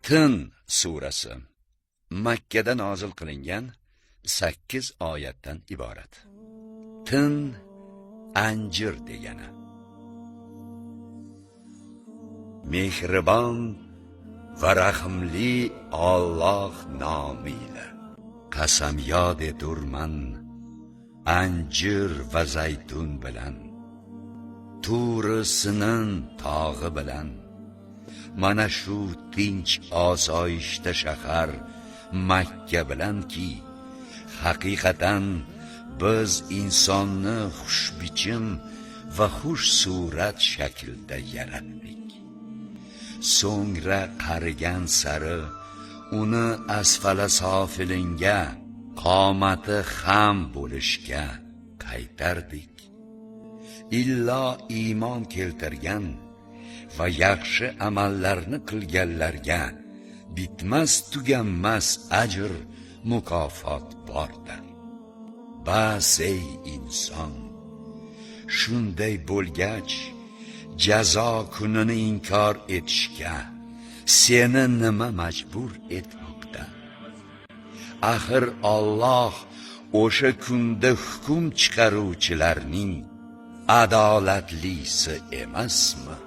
Tin surasi Makkada nozil qilingan 8 oyatdan iborat. Tin anjir degani. Mehribon va rahimli Alloh nomiyle qasam yod eturman anjir va zaytun bilan, Turi Sinin tog'i bilan. Mana shu tinch osoyishta shahar Makka bilanki, haqiqatan biz insonni xushbichim va xush surat shaklda yaratdik. So'ngra qarigan sari uni asfala sofilinga, qomati xam bo'lishga qaytardik. Illo iymon keltirgan va yaxshi amallarni qilganlarga bitmas tuganmas ajr mukofot bordir. Bas ey inson, shunday bo'lgach jazo kunini inkor etishga seni nima majbur etmoqda? Axir Alloh o'sha kunda hukm chiqaruvchilarning adolatlisi emasmi?